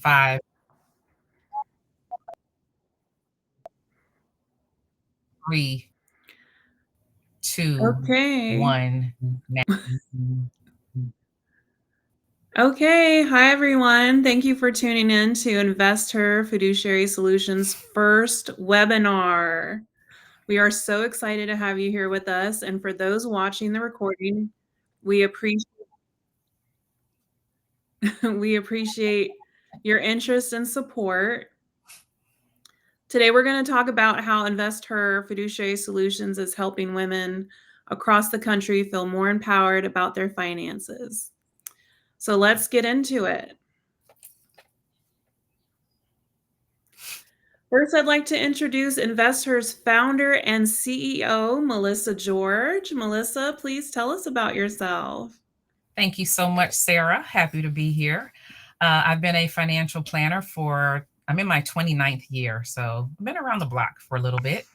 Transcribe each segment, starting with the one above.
5, 3, 2, Okay. 1. Now. Okay. Hi, everyone. Thank you for tuning in to InvestHER Fiduciary Solutions first webinar. We are so excited to have you here with us. And for those watching the recording, we appreciate we appreciate your interest and support. Today, we're going to talk about how InvestHER Fiduciary Solutions is helping women across the country feel more empowered about their finances. So let's get into it. First, I'd like to introduce InvestHER's founder and CEO, Melissa George. Melissa, please tell us about yourself. Thank you so much, Sarah. Happy to be here. I've been a financial planner I'm in my 29th year, so I've been around the block for a little bit.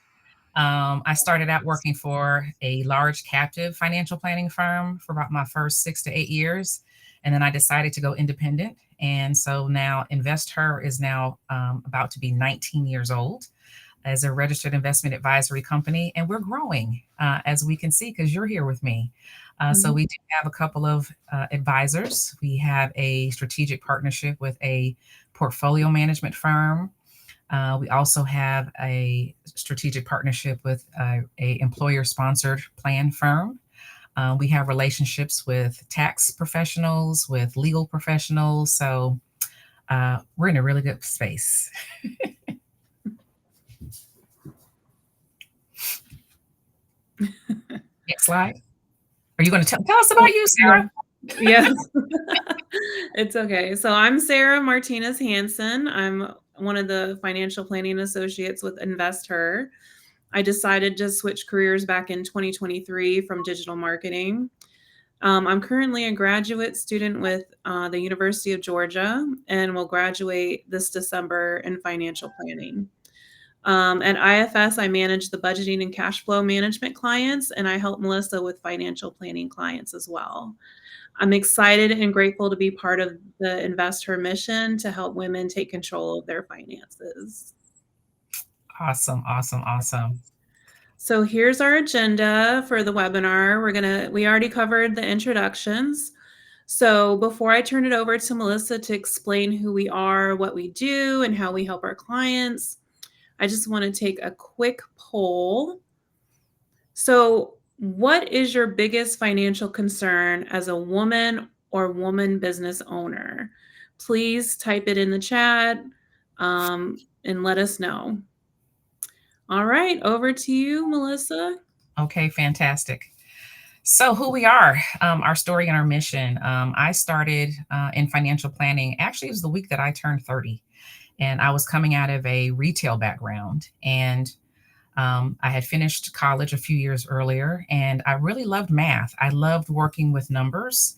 I started out working for a large captive financial planning firm for about my first 6 to 8 years. And then I decided to go independent. And so now InvestHER is now about to be 19 years old as a registered investment advisory company. And we're growing, as we can see, because you're here with me. So we do have a couple of advisors. We have a strategic partnership with a portfolio management firm. We also have a strategic partnership with a employer-sponsored plan firm. We have relationships with tax professionals, with legal professionals. So we're in a really good space. Next slide. Are you going to tell us about you, Sarah? Yes. It's okay. So I'm Sarah Martinez Hansen. I'm one of the financial planning associates with InvestHER. I decided to switch careers back in 2023 from digital marketing. I'm currently a graduate student with the University of Georgia and will graduate this December in financial planning. At IFS, I manage the budgeting and cash flow management clients, and I help Melissa with financial planning clients as well. I'm excited and grateful to be part of the InvestHER mission to help women take control of their finances. Awesome, awesome, awesome. So here's our agenda for the webinar. We already covered the introductions. So before I turn it over to Melissa to explain who we are, what we do, and how we help our clients, I just want to take a quick poll. So what is your biggest financial concern as a woman or woman business owner? Please type it in the chat and let us know. All right, over to you, Melissa. Okay, fantastic. So, who we are, our story and our mission. I started in financial planning. Actually, it was the week that I turned 30, and I was coming out of a retail background. And I had finished college a few years earlier, and I really loved math. I loved working with numbers.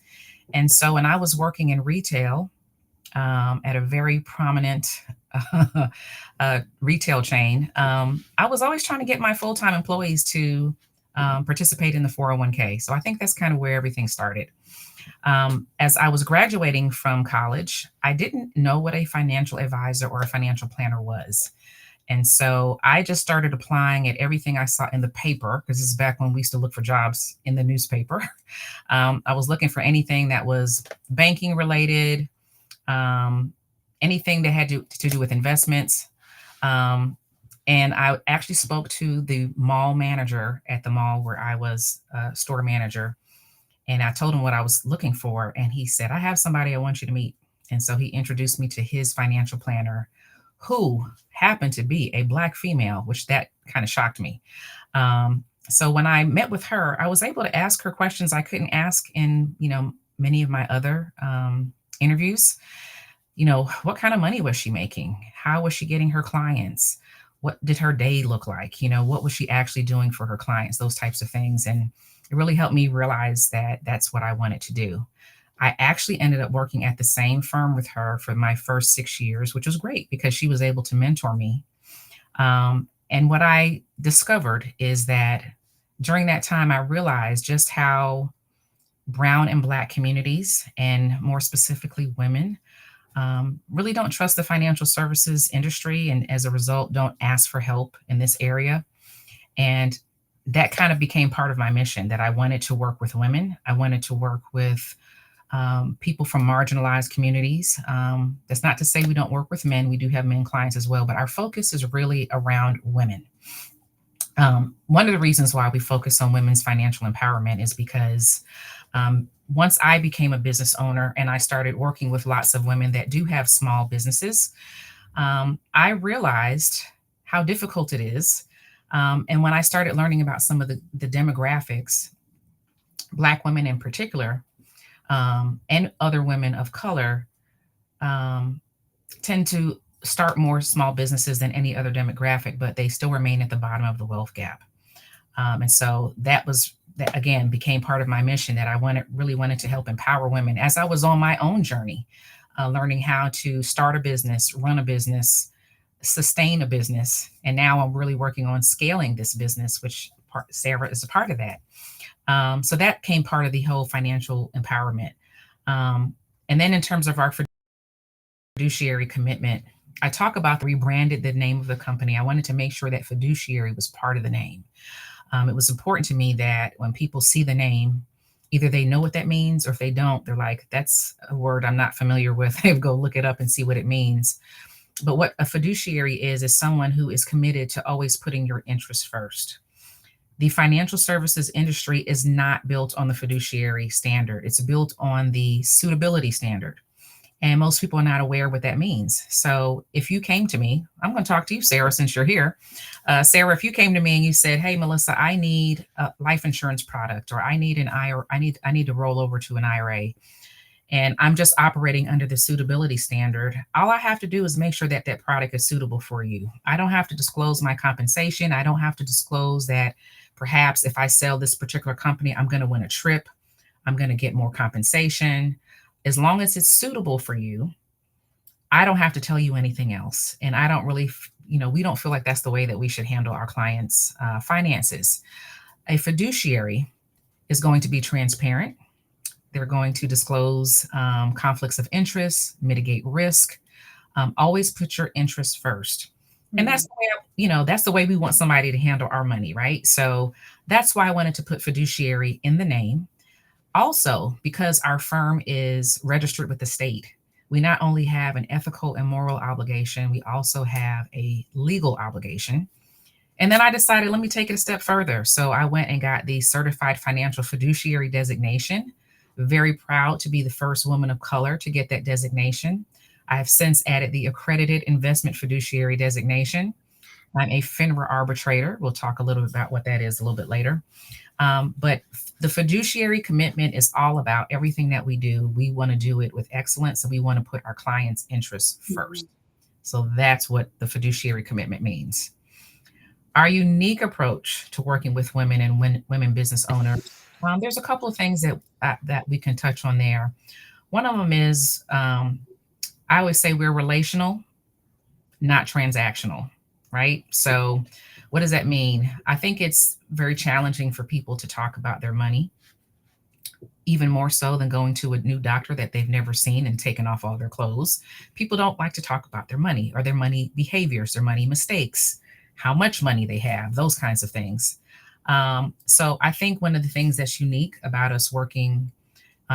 And so, when I was working in retail at a very prominent retail chain, I was always trying to get my full time employees to participate in the 401k. So I think that's kind of where everything started. As I was graduating from college, I didn't know what a financial advisor or a financial planner was. And so I just started applying at everything I saw in the paper, because this is back when we used to look for jobs in the newspaper. I was looking for anything that was banking related, anything that had to do with investments. And I actually spoke to the mall manager at the mall where I was a store manager. And I told him what I was looking for. And he said, I have somebody I want you to meet. And so he introduced me to his financial planner, who happened to be a Black female, which that kind of shocked me. So when I met with her, I was able to ask her questions I couldn't ask in, many of my other interviews. What kind of money was she making? How was she getting her clients? What did her day look like? What was she actually doing for her clients? Those types of things. And it really helped me realize that that's what I wanted to do. I actually ended up working at the same firm with her for my first 6 years, which was great because she was able to mentor me. And what I discovered is that during that time, I realized just how Brown and Black communities, and more specifically women, really don't trust the financial services industry, and as a result, don't ask for help in this area. And that kind of became part of my mission, that I wanted to work with women. I wanted to work with people from marginalized communities. That's not to say we don't work with men. We do have men clients as well, but our focus is really around women. One of the reasons why we focus on women's financial empowerment is because once I became a business owner and I started working with lots of women that do have small businesses, I realized how difficult it is. And when I started learning about some of the demographics, Black women in particular, and other women of color, um, tend to start more small businesses than any other demographic, but they still remain at the bottom of the wealth gap. And so that again became part of my mission, that I really wanted to help empower women as I was on my own journey, learning how to start a business, run a business, sustain a business, and now I'm really working on scaling this business, which Sarah is a part of that. So that came part of the whole financial empowerment. Um, and then in terms of our fiduciary commitment, I talk about rebranded the name of the company. I wanted to make sure that fiduciary was part of the name. It was important to me that when people see the name, either they know what that means, or if they don't, they're like, that's a word I'm not familiar with. They go look it up and see what it means. But what a fiduciary is someone who is committed to always putting your interests first. The financial services industry is not built on the fiduciary standard, it's built on the suitability standard. And most people are not aware what that means. So if you came to me, I'm going to talk to you, Sarah, since you're here. Sarah, if you came to me and you said, "Hey, Melissa, I need a life insurance product, or I need an IRA, I need to roll over to an IRA, and I'm just operating under the suitability standard," all I have to do is make sure that that product is suitable for you. I don't have to disclose my compensation. I don't have to disclose that perhaps if I sell this particular company, I'm going to win a trip, I'm going to get more compensation. As long as it's suitable for you, I don't have to tell you anything else. And I don't really, we don't feel like that's the way that we should handle our clients' finances. A fiduciary is going to be transparent. They're going to disclose conflicts of interest, mitigate risk, always put your interests first. And that's Mhm. the way, that's the way we want somebody to handle our money, right? So that's why I wanted to put fiduciary in the name. Also, because our firm is registered with the state, we not only have an ethical and moral obligation, we also have a legal obligation. And then I decided, let me take it a step further. So I went and got the certified financial fiduciary designation. Very proud to be the first woman of color to get that designation. I have since added the accredited investment fiduciary designation. I'm a FINRA arbitrator. We'll talk a little bit about what that is a little bit later. But the fiduciary commitment is all about everything that we do. We want to do it with excellence, and we want to put our clients' interests Mhm. first. So that's what the fiduciary commitment means. Our unique approach to working with women and women business owners. There's a couple of things that we can touch on there. One of them is I always say we're relational, not transactional, right? So, what does that mean? I think it's very challenging for people to talk about their money, even more so than going to a new doctor that they've never seen and taken off all their clothes. People don't like to talk about their money or their money behaviors, their money mistakes, how much money they have, those kinds of things. So, I think one of the things that's unique about us working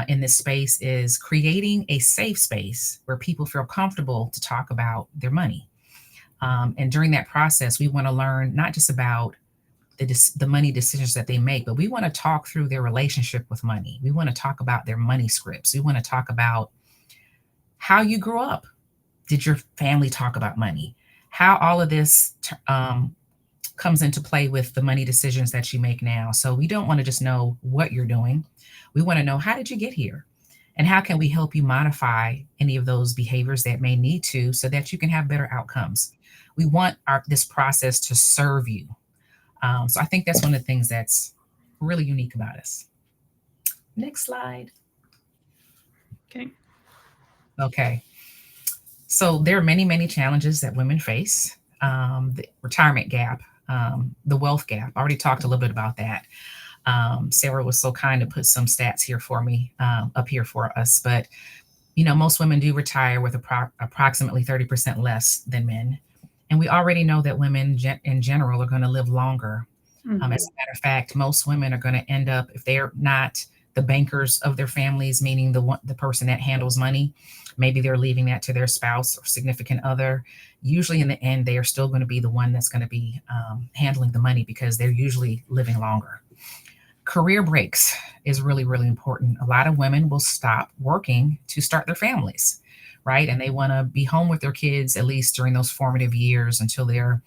in this space is creating a safe space where people feel comfortable to talk about their money. And during that process, we want to learn not just about the money decisions that they make, but we want to talk through their relationship with money. We want to talk about their money scripts. We want to talk about how you grew up. Did your family talk about money? How all of this comes into play with the money decisions that you make now. So we don't want to just know what you're doing. We want to know, how did you get here? And how can we help you modify any of those behaviors that may need to, so that you can have better outcomes? We want this process to serve you. So I think that's one of the things that's really unique about us. Next slide. Okay. Okay. So there are many, many challenges that women face. The retirement gap, the wealth gap. I already talked a little bit about that. Sarah was so kind to put some stats here for me, up here for us. But Most women do retire with approximately 30% less than men. And we already know that women in general are going to live longer. As Mhm. a matter of fact, most women are going to end up, if they're not the bankers of their families, meaning the person that handles money, maybe they're leaving that to their spouse or significant other. Usually, in the end, they are still going to be the one that's going to be handling the money because they're usually living longer. Career breaks is really, really important. A lot of women will stop working to start their families, right? And they want to be home with their kids at least during those formative years until they're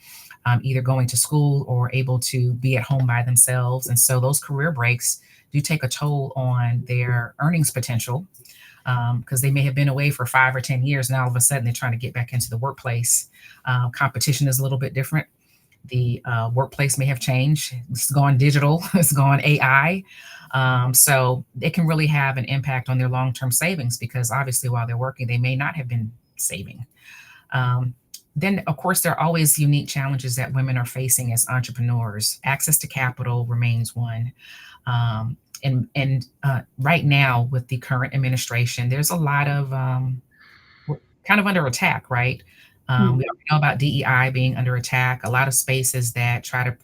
either going to school or able to be at home by themselves. And so those career breaks do take a toll on their earnings potential because they may have been away for 5 or 10 years and all of a sudden they're trying to get back into the workplace. Competition is a little bit different. The workplace may have changed. It's gone digital, it's gone AI. So it can really have an impact on their long term savings because obviously while they're working, they may not have been saving. Um, then, of course, there are always unique challenges that women are facing as entrepreneurs. Access to capital remains one. And right now, with the current administration, there's a lot of we're kind of under attack, right? We Mhm. already know about DEI being under attack. A lot of spaces that try to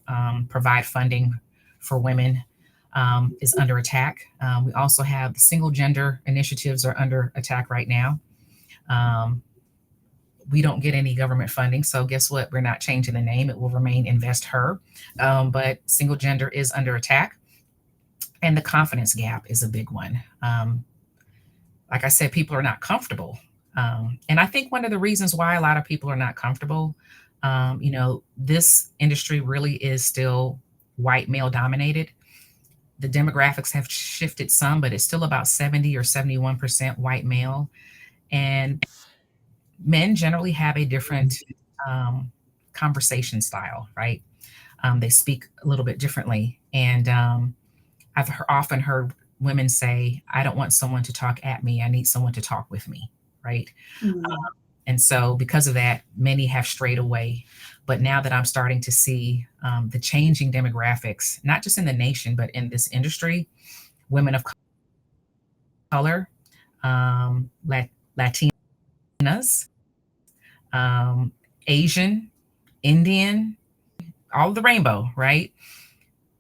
provide funding for women is under attack. We also have the single gender initiatives are under attack right now. Um, we don't get any government funding, so guess what? We're not changing the name. It will remain InvestHER. But single gender is under attack, and the confidence gap is a big one. Like I said, people are not comfortable. And I think one of the reasons why a lot of people are not comfortable, this industry really is still white male dominated. The demographics have shifted some, but it's still about 70 or 71% white male. And men generally have a different um, conversation style, right? They speak a little bit differently. And often heard women say, I don't want someone to talk at me. I need someone to talk with me, right? Mhm. And so, because of that, many have strayed away. But now that I'm starting to see the changing demographics, not just in the nation, but in this industry, women of color, Latinas, um, Asian, Indian, all of the rainbow, right?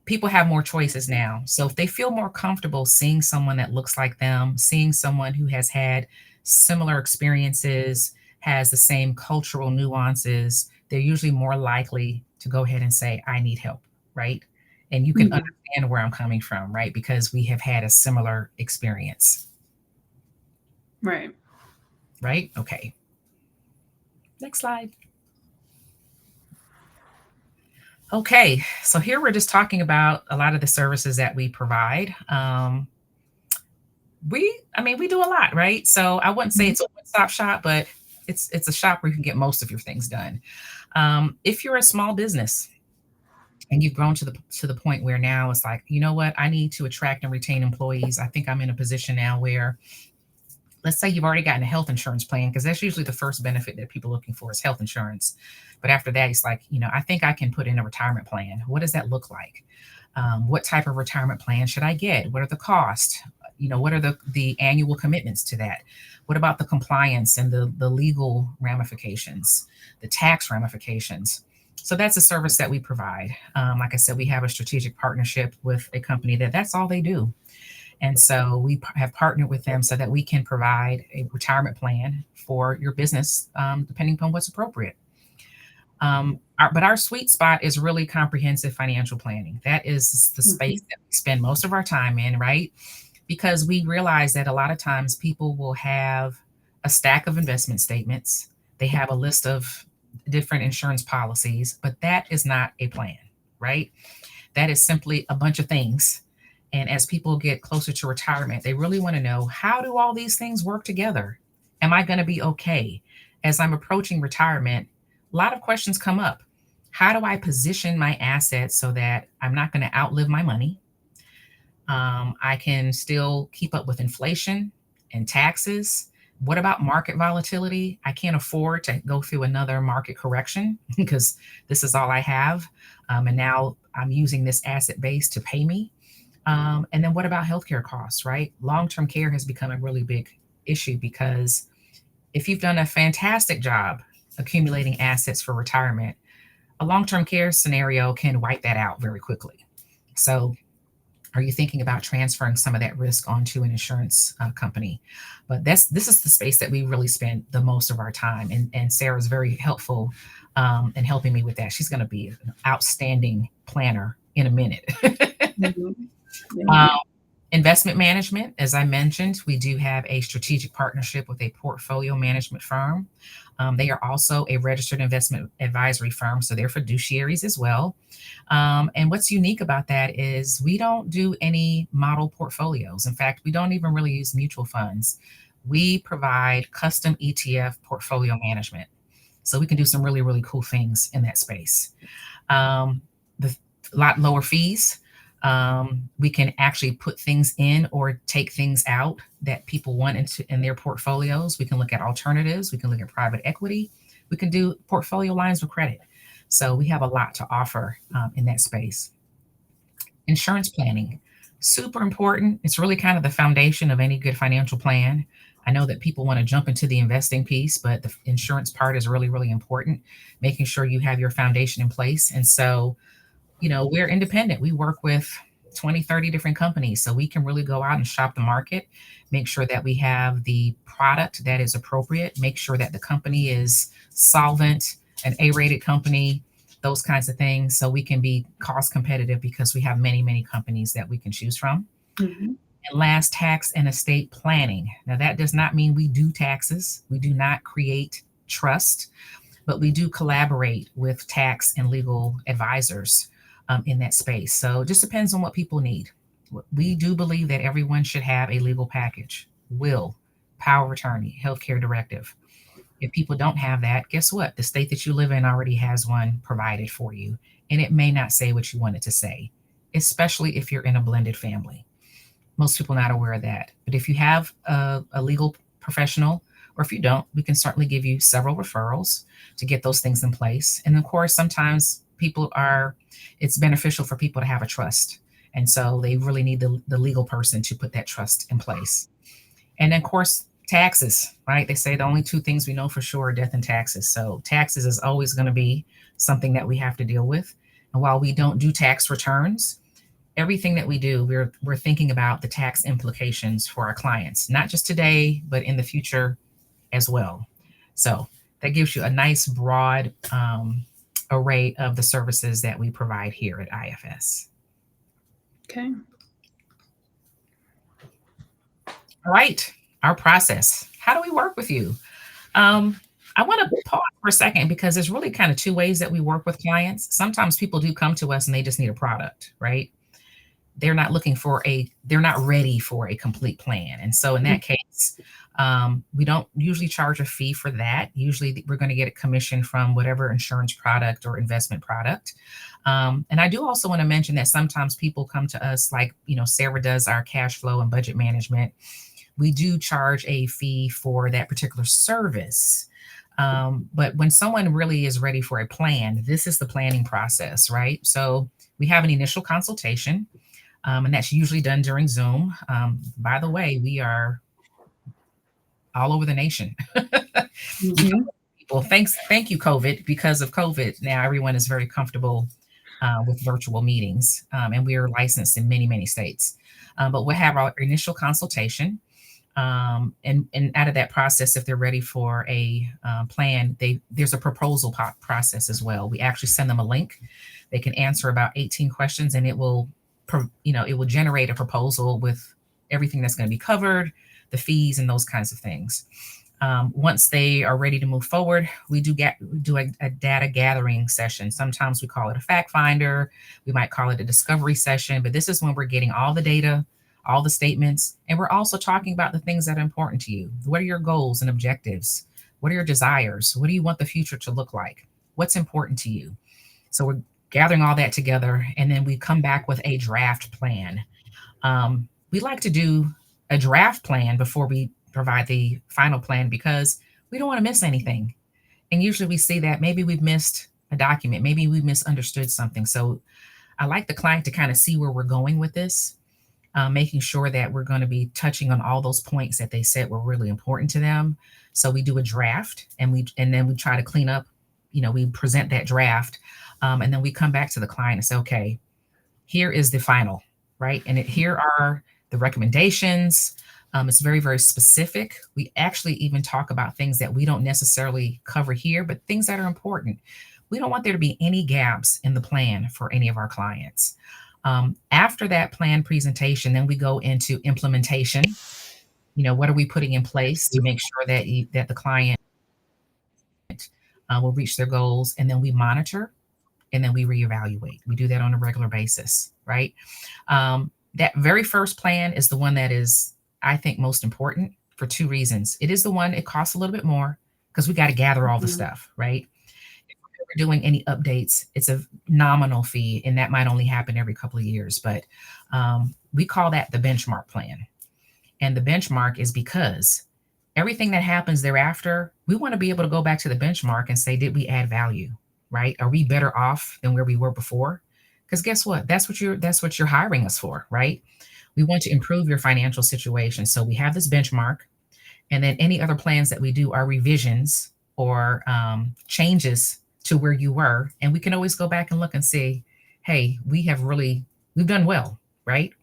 People have more choices now. So if they feel more comfortable seeing someone that looks like them, seeing someone who has had similar experiences, has the same cultural nuances, they're usually more likely to go ahead and say, I need help, right? And you can Mhm. understand where I'm coming from, right? Because we have had a similar experience, Right. right? Okay. Next slide. Okay. So here we're just talking about a lot of the services that we provide. We do a lot, right? So I wouldn't say Mhm. it's a one-stop shop, but it's a shop where you can get most of your things done. If you're a small business and you've grown to the point where now it's like, you know what, I need to attract and retain employees. I think I'm in a position now where, let's say you've already gotten a health insurance plan, because that's usually the first benefit that people are looking for is health insurance. But after that, it's like, I think I can put in a retirement plan. What does that look like? What type of retirement plan should I get? What are the costs? What are the annual commitments to that? What about the compliance and the legal ramifications, the tax ramifications? So that's a service that we provide. Like I said, we have a strategic partnership with a company that's all they do. And so we have partnered with them so that we can provide a retirement plan for your business, depending upon what's appropriate. But our sweet spot is really comprehensive financial planning. That is the space Mhm. that we spend most of our time in, right? Because we realize that a lot of times people will have a stack of investment statements, they have a list of different insurance policies, but that is not a plan, right? That is simply a bunch of things. And as people get closer to retirement, they really want to know, how do all these things work together? Am I going to be okay? As I'm approaching retirement, a lot of questions come up. How do I position my assets so that I'm not going to outlive my money? I can still keep up with inflation and taxes. What about market volatility? I can't afford to go through another market correction because this is all I have. And now I'm using this asset base to pay me. And then what about healthcare costs, right? Long term care has become a really big issue because if you've done a fantastic job accumulating assets for retirement, a long term care scenario can wipe that out very quickly. So, are you thinking about transferring some of that risk onto an insurance company? But this is the space that we really spend the most of our time, and Sarah's very helpful in helping me with that. She's going to be an outstanding planner in a minute. Mhm. um, Yeah. Investment management, as I mentioned, we do have a strategic partnership with a portfolio management firm. They are also a registered investment advisory firm, so they're fiduciaries as well. And what's unique about that is we don't do any model portfolios. In fact, we don't even really use mutual funds. We provide custom ETF portfolio management. So we can do some really, really cool things in that space. The lot lower fees. We can actually put things in or take things out that people want into in their portfolios. We can look at alternatives. We can look at private equity. We can do portfolio lines of credit. So we have a lot to offer in that space. Insurance planning, super important. It's really kind of the foundation of any good financial plan. I know that people want to jump into the investing piece, but the insurance part is really, really important, making sure you have your foundation in place. And so, we're independent. We work with 20, 30 different companies. So we can really go out and shop the market, make sure that we have the product that is appropriate, make sure that the company is solvent, an A rated company, those kinds of things. So we can be cost competitive because we have many, many companies that we can choose from. Mhm. And last, tax and estate planning. Now, that does not mean we do taxes, we do not create trust, but we do collaborate with tax and legal advisors in that space. So it just depends on what people need. We do believe that everyone should have a legal package, will, power of attorney, healthcare directive. If people don't have that, guess what? The state that you live in already has one provided for you, and it may not say what you want it to say, especially if you're in a blended family. Most people are not aware of that. But if you have a legal professional, or if you don't, we can certainly give you several referrals to get those things in place. And of course, sometimes it's beneficial for people to have a trust. And so they really need the legal person to put that trust in place. And then, of course, taxes, right? They say the only two things we know for sure are death and taxes. So taxes is always going to be something that we have to deal with. And while we don't do tax returns, everything that we do, we're thinking about the tax implications for our clients, not just today, but in the future as well. So that gives you a nice broad array of the services that we provide here at IFS. Okay. All right, our process. How do we work with you? Um, I want to pause for a second because there's really kind of two ways that we work with clients. Sometimes people do come to us and they just need a product, right? They're not ready for a complete plan. And so in that case, we don't usually charge a fee for that. Usually we're going to get a commission from whatever insurance product or investment product. And I do also want to mention that sometimes people come to us, like, Sarah does our cash flow and budget management. We do charge a fee for that particular service. But when someone really is ready for a plan, this is the planning process, right? So we have an initial consultation, and that's usually done during Zoom. By the way, we are all over the nation. Because Mhm. people, thank you, COVID. Because of COVID, now everyone is very comfortable with virtual meetings, and we are licensed in many, many states. But we'll have our initial consultation. And out of that process, if they're ready for a plan, there's a proposal process as well. We actually send them a link. They can answer about 18 questions, and it will generate a proposal with everything that's going to be covered, the fees, and those kinds of things. Once they are ready to move forward, we do a data gathering session. Sometimes we call it a fact finder. We might call it a discovery session, but this is when we're getting all the data, all the statements, and we're also talking about the things that are important to you. What are your goals and objectives? What are your desires? What do you want the future to look like? What's important to you? So we're gathering all that together, and then we come back with a draft plan. We like to do a draft plan before we provide the final plan because we don't want to miss anything. And usually we see that maybe we've missed a document, maybe we misunderstood something. So I like the client to kind of see where we're going with this. making sure that we're going to be touching on all those points that they said were really important to them. So we do a draft, and then we try to clean up. We present that draft, and then we come back to the client and say, okay, here is the final, right? And here are the recommendations. It's very, very specific. We actually even talk about things that we don't necessarily cover here, but things that are important. We don't want there to be any gaps in the plan for any of our clients. After that plan presentation, then we go into implementation. What are we putting in place to make sure that the client will reach their goals, and then we monitor, and then we reevaluate. We do that on a regular basis, right? That very first plan is the one that is, I think, most important for two reasons. It is the one, it costs a little bit more because we got to gather all the Mhm. stuff, right? If we're doing any updates, it's a nominal fee, and that might only happen every couple of years. But we call that the benchmark plan. And the benchmark is because everything that happens thereafter, we want to be able to go back to the benchmark and say, did we add value? Right? Are we better off than where we were before? Because guess what? That's what you're hiring us for, right? We want to improve your financial situation. So we have this benchmark, and then any other plans that we do are revisions or changes to where you were. And we can always go back and look and see, hey, we've done well, right?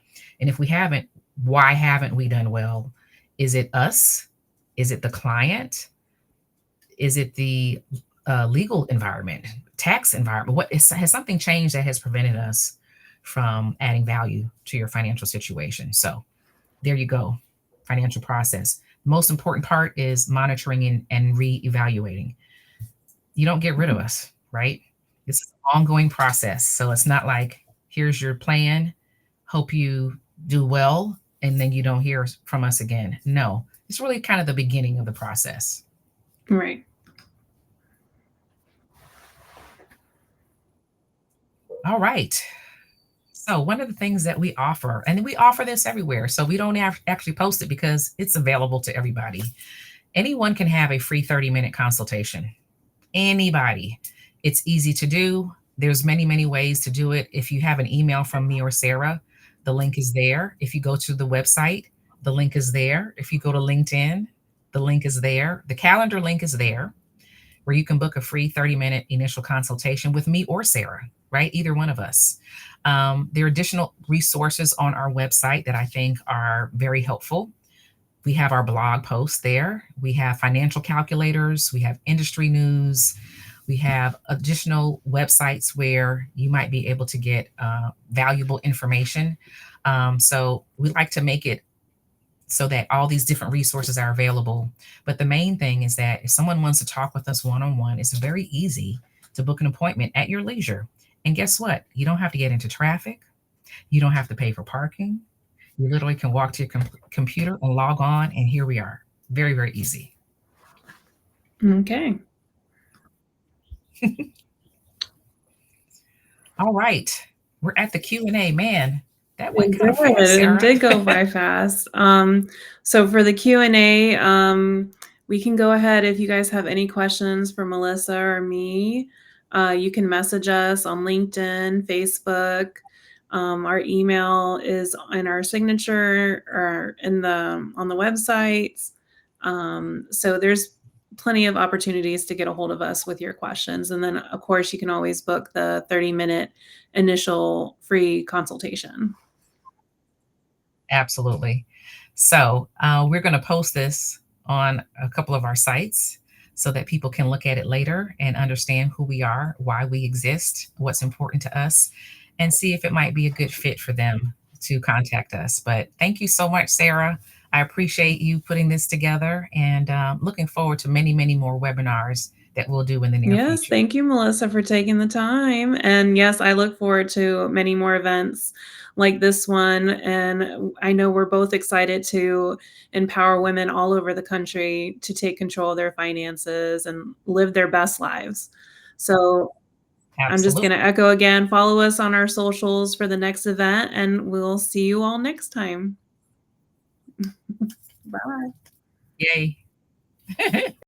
And if we haven't, why haven't we done well? Is it us? Is it the client? Is it the legal environment, tax environment? Has something changed that has prevented us from adding value to your financial situation? So there you go. Financial process. Most important part is monitoring and re-evaluating. You don't get rid of us, right? This is an ongoing process. So it's not like, here's your plan, hope you do well, and then you don't hear from us again. No, it's really kind of the beginning of the process. Right. All right. So one of the things that we offer, and we offer this everywhere, so we don't actually post it because it's available to everybody. Anyone can have a free 30-minute consultation. Anybody. It's easy to do. There's many, many ways to do it. If you have an email from me or Sarah, the link is there. If you go to the website, the link is there. If you go to LinkedIn, the link is there. The calendar link is there, where you can book a free 30-minute initial consultation with me or Sarah, right? Either one of us. There are additional resources on our website that I think are very helpful. We have our blog posts there. We have financial calculators. We have industry news. We have additional websites where you might be able to get valuable information. So we like to make it so that all these different resources are available. But the main thing is that if someone wants to talk with us one on one, it's very easy to book an appointment at your leisure. And guess what? You don't have to get into traffic. You don't have to pay for parking. You literally can walk to your computer and log on, and here we are. Very, very easy. Okay. All right. We're at the Q&A. Man, that went It kind of fast, did. It Sarah. did go by fast. So for the Q&A, we can go ahead if you guys have any questions for Melissa or me. You can message us on LinkedIn, Facebook. Our email is in our signature or on the websites. So there's plenty of opportunities to get a hold of us with your questions. And then, of course, you can always book the 30-minute initial free consultation. Absolutely. So we're going to post this on a couple of our sites so that people can look at it later and understand who we are, why we exist, what's important to us, and see if it might be a good fit for them to contact us. But thank you so much, Sarah. I appreciate you putting this together, and looking forward to many, many more webinars that we'll do in the near Yes, future. thank you, Melissa, for taking the time. And yes, I look forward to many more events like this one. And I know we're both excited to empower women all over the country to take control of their finances and live their best lives. So I'm just Absolutely. going to echo again, follow us on our socials for the next event, and we'll see you all next time. Bye. Yay.